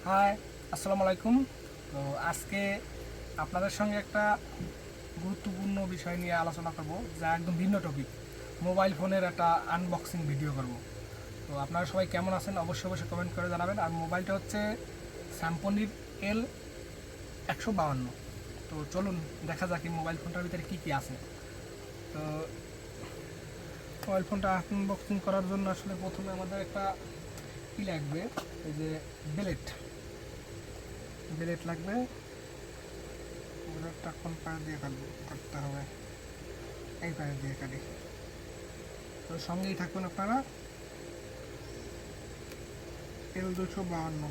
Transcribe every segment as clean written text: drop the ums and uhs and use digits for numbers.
High, আসসালামু আলাইকুম। তো আজকে আপনাদের সঙ্গে একটা গুরুত্বপূর্ণ বিষয় নিয়ে আলোচনা করব, যা একদম ভিন্ন টপিক। মোবাইল ফোনের একটা আনবক্সিং ভিডিও করব। তো আপনারা সবাই কেমন আছেন অবশ্যই অবশ্যই কমেন্ট করে জানাবেন। আর মোবাইলটা হচ্ছে স্যামসংয়ের L152। তো চলুন দেখা যাক এই মোবাইল ফোনটার ভিতরে কী কী আছে। তো মোবাইল ফোনটা আনবক্সিং করার জন্য আসলে প্রথমে আমাদের একটা কী লাগবে, এই যে ব্লেড লাগবে। ব্লেডটা কোন পায়ে দিয়ে কাটতে হবে, এই পায়ে দিয়ে কাটি। তো সঙ্গেই থাকবেন আপনারা। L252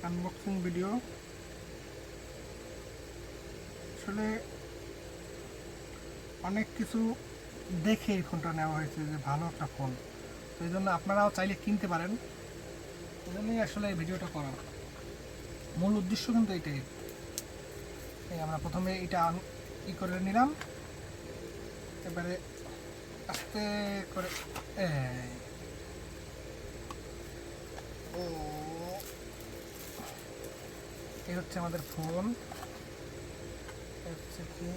unboxing video. আসলে অনেক কিছু দেখে এই ফোনটা নেওয়া হয়েছে যে ভালো একটা ফোন, তো এই জন্য আপনারাও চাইলে কিনতে পারেন। এই জন্যই আসলে এই ভিডিওটা করা, মূল উদ্দেশ্য কিন্তু এটাই। এই আমরা প্রথমে এটা করে নিলাম, এবারে আস্তে করে ও এই হচ্ছে আমাদের ফোন। হচ্ছে কি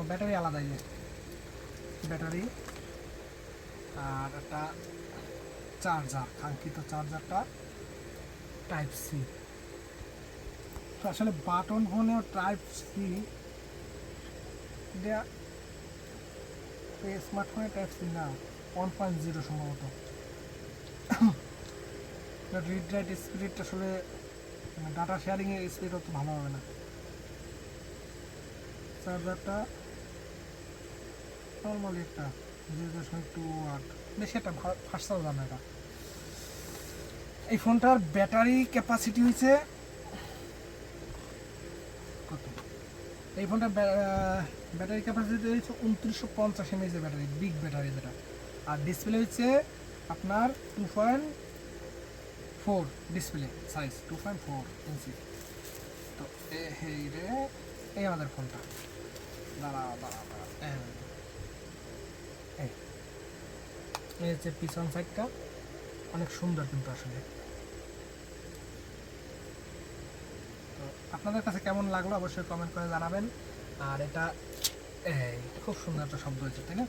ব্যাটারি আলাদা, যে ব্যাটারি আর একটা চার্জার, কাঙ্ক্ষিত চার্জারটা টাইপ সি। তো আসলে বাটন ফোনেও টাইপ সি দেয়া, স্মার্টফোনে টাইপ সি না, 1.0 সম্ভবত। রিড রাইট স্পিড আসলে ডাটা শেয়ারিংয়ের স্পিড অত ভালো হবে না। চার্জারটা নর্মালি একটা 0.2 ওয়াট, বেশি একটা ফাস্ট চার্জার না এটা। এই ফোনটার ব্যাটারি ক্যাপাসিটি হয়েছে কত, এই ফোনটার ব্যাটারি ক্যাপাসিটি হচ্ছে 2950 mAh এর ব্যাটারি, বিগ ব্যাটারি যেটা। আর ডিসপ্লে হচ্ছে আপনার 2.4 ডিসপ্লে সাইজ, 2.4 ইঞ্চি। তো এই আমাদের ফোনটা। দাঁড়াও, এই হচ্ছে পিছন সাইডটা, অনেক সুন্দর কিন্তু আসলে। তো আপনাদের কাছে কেমন লাগলো অবশ্যই কমেন্ট করে জানাবেন। আর এটা খুব সুন্দর একটা শব্দ হয়েছে, তাই না?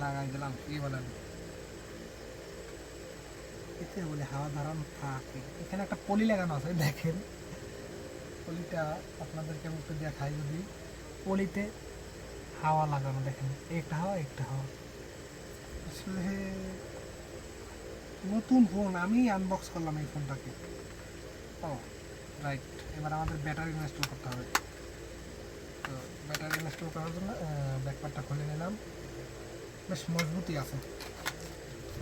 লাগাই দিলাম, কি বলেন? এতে বলে হাওয়া ধারণ থাকে। এখানে একটা পলি লাগানো আছে, দেখেন পলিটা আপনাদেরকে আমি একটু দেখাই। যদি পলিতে হাওয়া লাগানো, দেখেন একটা হাওয়া একটা হাওয়া। আসলে নতুন ফোন, আমি আনবক্স করলাম এই ফোনটাকে। ও রাইট, এবার আমাদের ব্যাটারি ইনস্টল করতে হবে। তো ব্যাটারি ইনস্টল করার জন্য ব্যাকপার্টটা খুলে নিলাম, বেশ মজবুতই আছে।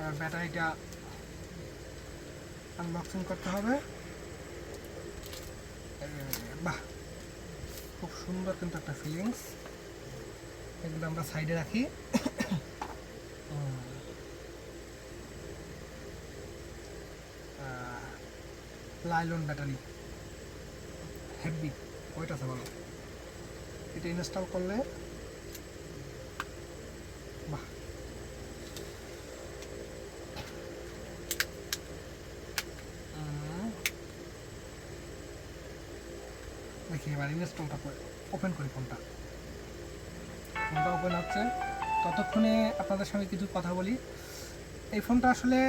আর ব্যাটারিটা আনবক্সিং করতে হবে। বাহ, খুব সুন্দর কিন্তু একটা ফিলিংস। এগুলো আমরা সাইডে রাখি। লাইলন ব্যাটারি, হেভি ওয়েট আছে ভালো। এটা ইনস্টল করলে বাহ, দেখি এবার ইনস্টলটা ওপেন করি। ফোনটা ওপেন হচ্ছে, ততক্ষণে আপনাদের সঙ্গে কিছু কথা বলি। এই ফোনটা আসলে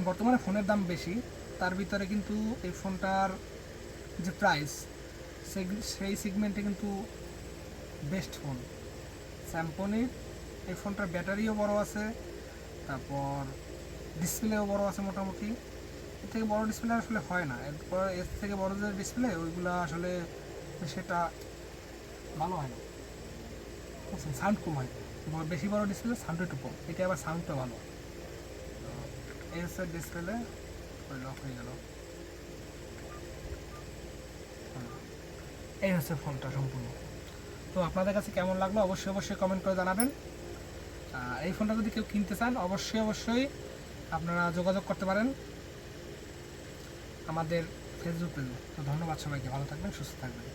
বর্তমানে ফোনের দাম বেশি, তার ভিতরে কিন্তু এই ফোনটার যে প্রাইস, সেই সেগমেন্টে কিন্তু বেস্ট ফোন স্যামসংয়ের। এই ফোনটার ব্যাটারিও বড় আছে, তারপর ডিসপ্লেও বড় আছে মোটামুটি। এর থেকে বড় ডিসপ্লে আসলে হয় না, এরপর এর থেকে বড় যে ডিসপ্লে ওইগুলো আসলে সেটা ভালো হয় না, বুঝছেন? সাউন্ড কম হয়, বেশি বড় ডিসপ্লে সাউন্ড একটু কম, এটা আবার সাউন্ডটা ভালো। এই হচ্ছে ডিসপ্লে, লক হয়ে গেল। এই হচ্ছে ফোনটা সম্পূর্ণ। তো আপনাদের কাছে কেমন লাগলো অবশ্যই অবশ্যই কমেন্ট করে জানাবেন। এই ফোনটা যদি কেউ কিনতে চান অবশ্যই অবশ্যই আপনারা যোগাযোগ করতে পারেন আমাদের ফেসবুক পেজে। তো ধন্যবাদ সবাইকে, ভালো থাকবেন, সুস্থ থাকবেন।